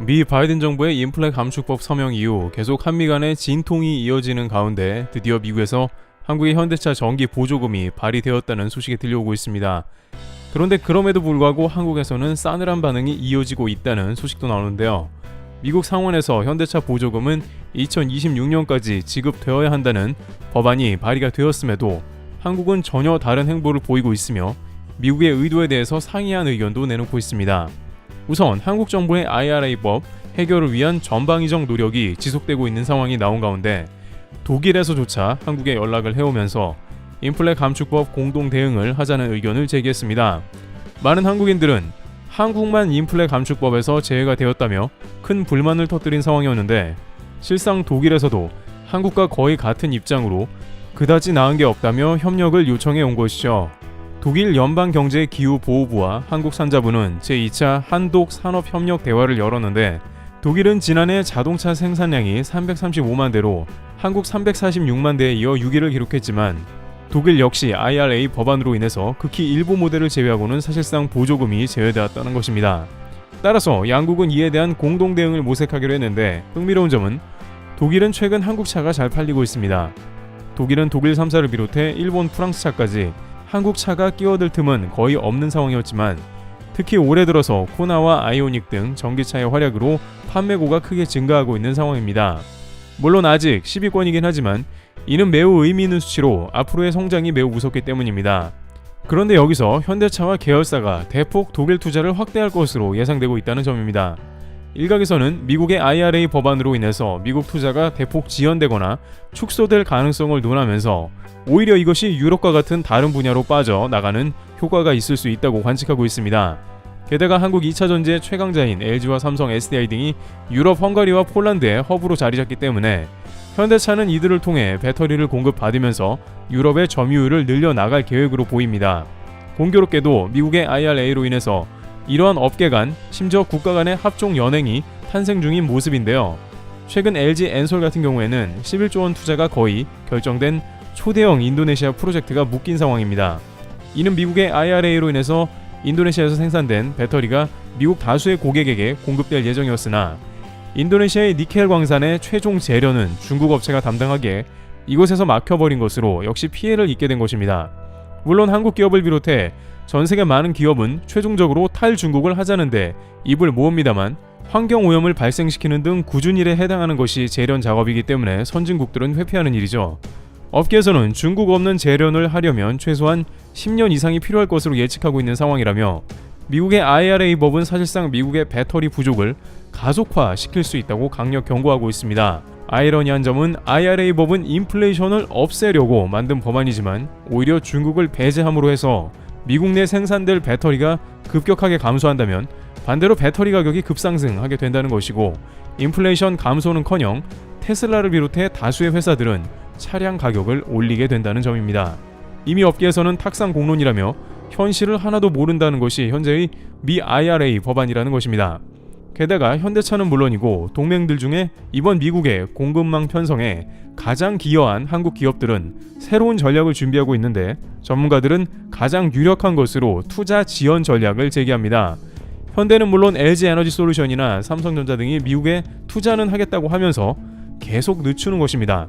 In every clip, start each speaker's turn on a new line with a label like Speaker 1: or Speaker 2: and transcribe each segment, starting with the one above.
Speaker 1: 미 바이든 정부의 인플레 감축법 서명 이후 계속 한미 간의 진통이 이어지는 가운데 드디어 미국에서 한국의 현대차 전기 보조금이 발의되었다는 소식이 들려오고 있습니다. 그런데 그럼에도 불구하고 한국에서는 싸늘한 반응이 이어지고 있다는 소식도 나오는데요. 미국 상원에서 현대차 보조금은 2026년까지 지급되어야 한다는 법안이 발의가 되었음에도 한국은 전혀 다른 행보를 보이고 있으며 미국의 의도에 대해서 상이한 의견도 내놓고 있습니다. 우선 한국 정부의 IRA법 해결을 위한 전방위적 노력이 지속되고 있는 상황이 나온 가운데 독일에서조차 한국에 연락을 해오면서 인플레 감축법 공동 대응을 하자는 의견을 제기했습니다. 많은 한국인들은 한국만 인플레 감축법에서 제외가 되었다며 큰 불만을 터뜨린 상황이었는데 실상 독일에서도 한국과 거의 같은 입장으로 그다지 나은 게 없다며 협력을 요청해 온 것이죠. 독일 연방경제기후보호부와 한국산자부는 제2차 한독산업협력 대화를 열었는데 독일은 지난해 자동차 생산량이 335만 대로 한국 346만 대에 이어 6위를 기록했지만 독일 역시 IRA 법안으로 인해서 극히 일부 모델을 제외하고는 사실상 보조금이 제외되었다는 것입니다. 따라서 양국은 이에 대한 공동 대응을 모색하기로 했는데 흥미로운 점은 독일은 최근 한국차가 잘 팔리고 있습니다. 독일은 독일 3사를 비롯해 일본, 프랑스 차까지 한국 차가 끼어들 틈은 거의 없는 상황이었지만 특히 올해 들어서 코나와 아이오닉 등 전기차의 활약으로 판매고가 크게 증가하고 있는 상황입니다. 물론 아직 10위권이긴 하지만 이는 매우 의미 있는 수치로 앞으로의 성장이 매우 무섭기 때문입니다. 그런데 여기서 현대차와 계열사가 대폭 독일 투자를 확대할 것으로 예상되고 있다는 점입니다. 일각에서는 미국의 IRA 법안으로 인해서 미국 투자가 대폭 지연되거나 축소될 가능성을 논하면서 오히려 이것이 유럽과 같은 다른 분야로 빠져나가는 효과가 있을 수 있다고 관측하고 있습니다. 게다가 한국 2차 전지의 최강자인 LG와 삼성, SDI 등이 유럽, 헝가리와 폴란드의 허브로 자리 잡기 때문에 현대차는 이들을 통해 배터리를 공급받으면서 유럽의 점유율을 늘려나갈 계획으로 보입니다. 공교롭게도 미국의 IRA로 인해서 이러한 업계 간, 심지어 국가 간의 합종 연행이 탄생 중인 모습인데요. 최근 LG 엔솔 같은 경우에는 11조 원 투자가 거의 결정된 초대형 인도네시아 프로젝트가 묶인 상황입니다. 이는 미국의 IRA로 인해서 인도네시아에서 생산된 배터리가 미국 다수의 고객에게 공급될 예정이었으나 인도네시아의 니켈 광산의 최종 재련은 중국 업체가 담당하기에 이곳에서 막혀버린 것으로 역시 피해를 입게 된 것입니다. 물론 한국 기업을 비롯해 전 세계 많은 기업은 최종적으로 탈중국을 하자는데 입을 모읍니다만 환경오염을 발생시키는 등 굳은 일에 해당하는 것이 재련 작업이기 때문에 선진국들은 회피하는 일이죠. 업계에서는 중국 없는 재련을 하려면 최소한 10년 이상이 필요할 것으로 예측하고 있는 상황이라며 미국의 IRA 법은 사실상 미국의 배터리 부족을 가속화시킬 수 있다고 강력 경고하고 있습니다. 아이러니한 점은 IRA 법은 인플레이션을 없애려고 만든 법안이지만 오히려 중국을 배제함으로 해서 미국 내 생산될 배터리가 급격하게 감소한다면 반대로 배터리 가격이 급상승하게 된다는 것이고 인플레이션 감소는커녕 테슬라를 비롯해 다수의 회사들은 차량 가격을 올리게 된다는 점입니다. 이미 업계에서는 탁상 공론이라며 현실을 하나도 모른다는 것이 현재의 미 IRA 법안이라는 것입니다. 게다가 현대차는 물론이고 동맹들 중에 이번 미국의 공급망 편성에 가장 기여한 한국 기업들은 새로운 전략을 준비하고 있는데 전문가들은 가장 유력한 것으로 투자 지원 전략을 제기합니다. 현대는 물론 LG 에너지 솔루션이나 삼성전자 등이 미국에 투자는 하겠다고 하면서 계속 늦추는 것입니다.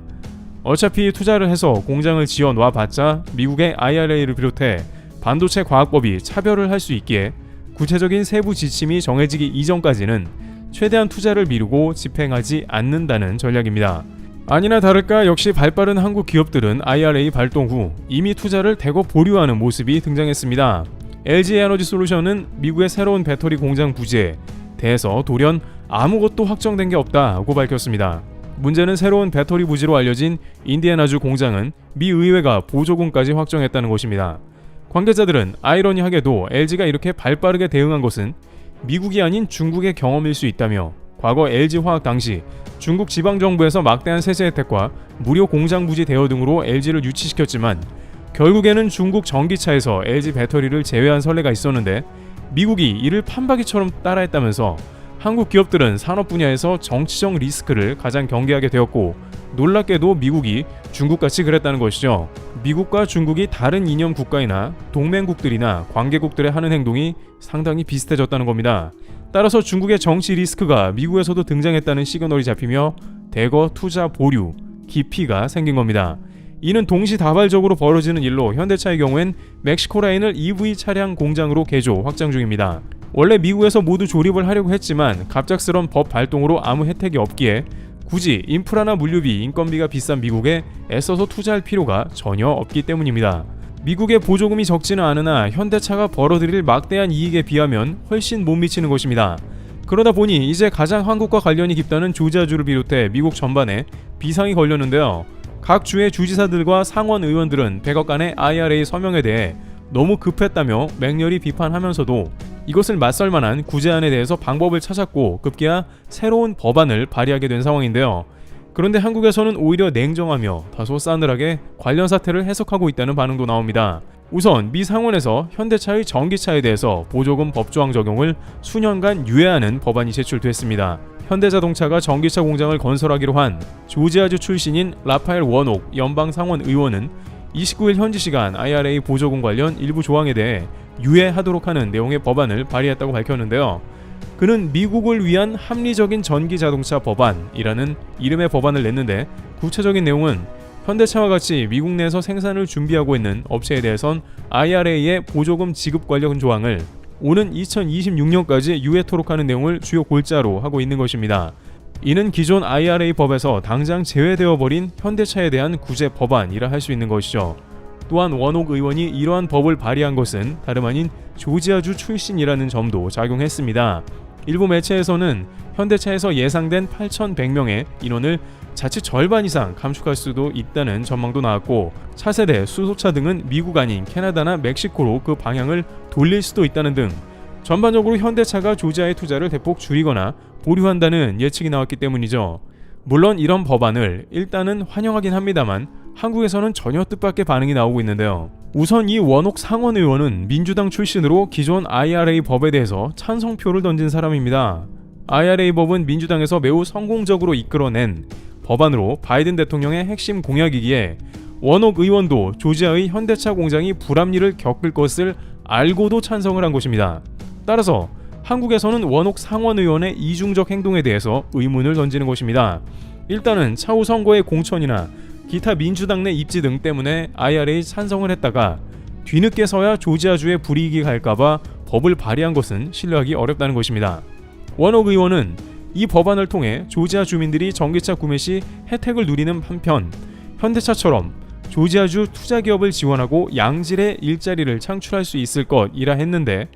Speaker 1: 어차피 투자를 해서 공장을 지어 놔봤자 미국의 IRA를 비롯해 반도체 과학법이 차별을 할 수 있기에 구체적인 세부 지침이 정해지기 이전까지는 최대한 투자를 미루고 집행하지 않는다는 전략입니다. 아니나 다를까 역시 발빠른 한국 기업들은 IRA 발동 후 이미 투자를 대거 보류하는 모습이 등장했습니다. LG 에너지 솔루션은 미국의 새로운 배터리 공장 부지에 대해서 돌연 아무것도 확정된 게 없다고 밝혔습니다. 문제는 새로운 배터리 부지로 알려진 인디애나주 공장은 미 의회가 보조금까지 확정했다는 것입니다. 관계자들은 아이러니하게도 LG가 이렇게 발빠르게 대응한 것은 미국이 아닌 중국의 경험일 수 있다며 과거 LG화학 당시 중국 지방정부에서 막대한 세제 혜택과 무료 공장 부지 대여 등으로 LG를 유치시켰지만 결국에는 중국 전기차에서 LG 배터리를 제외한 선례가 있었는데 미국이 이를 판박이처럼 따라했다면서 한국 기업들은 산업 분야에서 정치적 리스크를 가장 경계하게 되었고 놀랍게도 미국이 중국같이 그랬다는 것이죠. 미국과 중국이 다른 이념 국가이나 동맹국들이나 관계국들의 하는 행동이 상당히 비슷해졌다는 겁니다. 따라서 중국의 정치 리스크가 미국에서도 등장했다는 시그널이 잡히며 대거 투자 보류, 기피가 생긴 겁니다. 이는 동시다발적으로 벌어지는 일로 현대차의 경우엔 멕시코 라인을 EV 차량 공장으로 개조 확장 중입니다. 원래 미국에서 모두 조립을 하려고 했지만 갑작스런 법 발동으로 아무 혜택이 없기에 굳이 인프라나 물류비, 인건비가 비싼 미국에 애써서 투자할 필요가 전혀 없기 때문입니다. 미국의 보조금이 적지는 않으나 현대차가 벌어들일 막대한 이익에 비하면 훨씬 못 미치는 것입니다. 그러다 보니 이제 가장 한국과 관련이 깊다는 조지아주를 비롯해 미국 전반에 비상이 걸렸는데요. 각 주의 주지사들과 상원 의원들은 100억 간의 IRA 서명에 대해 너무 급했다며 맹렬히 비판하면서도 이것을 맞설 만한 구제안에 대해서 방법을 찾았고 급기야 새로운 법안을 발의하게 된 상황인데요. 그런데 한국에서는 오히려 냉정하며 다소 싸늘하게 관련 사태를 해석하고 있다는 반응도 나옵니다. 우선 미 상원에서 현대차의 전기차에 대해서 보조금 법조항 적용을 수년간 유예하는 법안이 제출됐습니다. 현대자동차가 전기차 공장을 건설하기로 한 조지아주 출신인 라파엘 워녹 연방 상원 의원은 29일 현지 시간 IRA 보조금 관련 일부 조항에 대해 유예하도록 하는 내용의 법안을 발의했다고 밝혔는데요. 그는 미국을 위한 합리적인 전기자동차 법안이라는 이름의 법안을 냈는데 구체적인 내용은 현대차와 같이 미국 내에서 생산을 준비하고 있는 업체에 대해선 IRA의 보조금 지급 관련 조항을 오는 2026년까지 유예토록 하는 내용을 주요 골자로 하고 있는 것입니다. 이는 기존 IRA 법에서 당장 제외되어 버린 현대차에 대한 구제 법안이라 할 수 있는 것이죠. 또한 워녹 의원이 이러한 법을 발의한 것은 다름 아닌 조지아주 출신이라는 점도 작용했습니다. 일부 매체에서는 현대차에서 예상된 8,100명의 인원을 자칫 절반 이상 감축할 수도 있다는 전망도 나왔고 차세대, 수소차 등은 미국 아닌 캐나다나 멕시코로 그 방향을 돌릴 수도 있다는 등 전반적으로 현대차가 조지아의 투자를 대폭 줄이거나 보류한다는 예측이 나왔기 때문이죠. 물론 이런 법안을 일단은 환영하긴 합니다만 한국에서는 전혀 뜻밖의 반응이 나오고 있는데요. 우선 이 워녹 상원 의원은 민주당 출신으로 기존 IRA 법에 대해서 찬성표를 던진 사람입니다. IRA 법은 민주당에서 매우 성공적으로 이끌어낸 법안으로 바이든 대통령의 핵심 공약이기에 워녹 의원도 조지아의 현대차 공장이 불합리를 겪을 것을 알고도 찬성을 한 것입니다. 따라서 한국에서는 워녹 상원 의원의 이중적 행동에 대해서 의문을 던지는 것입니다. 일단은 차후 선거의 공천이나 기타 민주당 내 입지 등 때문에 IRA 찬성을 했다가 뒤늦게서야 조지아주에 불이익이 갈까봐 법을 발의한 것은 신뢰하기 어렵다는 것입니다. 워녹 의원은 이 법안을 통해 조지아 주민들이 전기차 구매 시 혜택을 누리는 한편 현대차처럼 조지아주 투자기업을 지원하고 양질의 일자리를 창출할 수 있을 것이라 했는데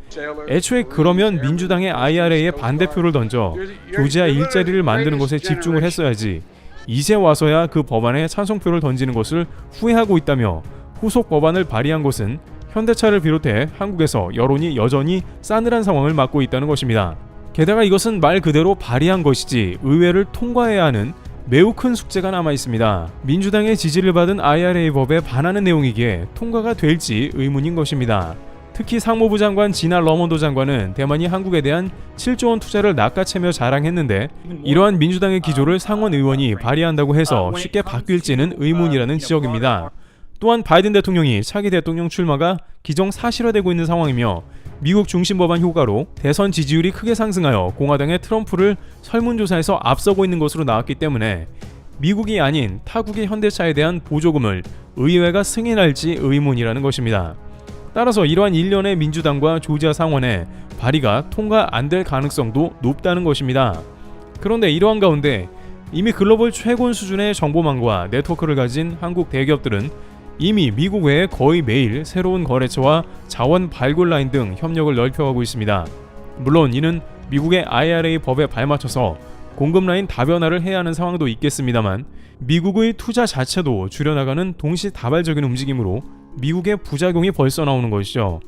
Speaker 1: 애초에 그러면 민주당의 IRA에 반대표를 던져 조지아 일자리를 만드는 것에 집중을 했어야지 이제 와서야 그 법안에 찬성표를 던지는 것을 후회하고 있다며 후속 법안을 발의한 것은 현대차를 비롯해 한국에서 여론이 여전히 싸늘한 상황을 맞고 있다는 것입니다. 게다가 이것은 말 그대로 발의한 것이지 의회를 통과해야 하는 매우 큰 숙제가 남아 있습니다. 민주당의 지지를 받은 IRA 법에 반하는 내용이기에 통과가 될지 의문인 것입니다. 특히 상무부 장관 지나 러먼도 장관은 대만이 한국에 대한 7조 원 투자를 낚아채며 자랑했는데 이러한 민주당의 기조를 상원 의원이 발의한다고 해서 쉽게 바뀔지는 의문이라는 지적입니다. 또한 바이든 대통령이 차기 대통령 출마가 기정사실화되고 있는 상황이며 미국 중심 법안 효과로 대선 지지율이 크게 상승하여 공화당의 트럼프를 설문조사에서 앞서고 있는 것으로 나왔기 때문에 미국이 아닌 타국의 현대차에 대한 보조금을 의회가 승인할지 의문이라는 것입니다. 따라서 이러한 일련의 민주당과 조지아 상원의 발의가 통과 안 될 가능성도 높다는 것입니다. 그런데 이러한 가운데 이미 글로벌 최고 수준의 정보망과 네트워크를 가진 한국 대기업들은 이미 미국 외에 거의 매일 새로운 거래처와 자원 발굴 라인 등 협력을 넓혀가고 있습니다. 물론 이는 미국의 IRA 법에 발맞춰서 공급 라인 다변화를 해야 하는 상황도 있겠습니다만 미국의 투자 자체도 줄여나가는 동시다발적인 움직임으로 미국의 부작용이 벌써 나오는 것이죠.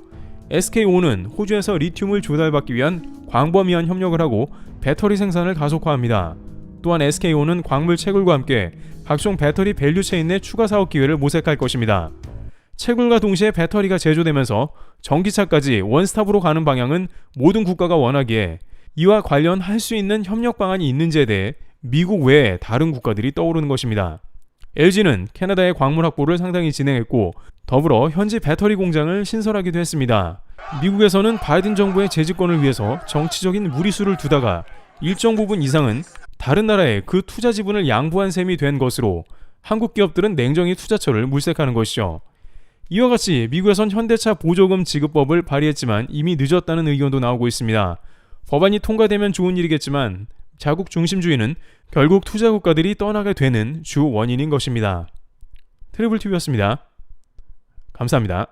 Speaker 1: SK온은 호주에서 리튬을 조달받기 위한 광범위한 협력을 하고 배터리 생산을 가속화합니다. 또한 SK온은 광물 채굴과 함께 각종 배터리 밸류체인 내 추가 사업 기회를 모색할 것입니다. 채굴과 동시에 배터리가 제조되면서 전기차까지 원스톱으로 가는 방향은 모든 국가가 원하기에 이와 관련할 수 있는 협력 방안이 있는지에 대해 미국 외에 다른 국가들이 떠오르는 것입니다. LG는 캐나다의 광물 확보를 상당히 진행했고 더불어 현지 배터리 공장을 신설하기도 했습니다. 미국에서는 바이든 정부의 재집권을 위해서 정치적인 무리수를 두다가 일정 부분 이상은 다른 나라에 그 투자 지분을 양보한 셈이 된 것으로 한국 기업들은 냉정히 투자처를 물색하는 것이죠. 이와 같이 미국에선 현대차 보조금 지급법을 발의했지만 이미 늦었다는 의견도 나오고 있습니다. 법안이 통과되면 좋은 일이겠지만 자국 중심주의는 결국 투자 국가들이 떠나게 되는 주 원인인 것입니다. 트리블TV였습니다. 감사합니다.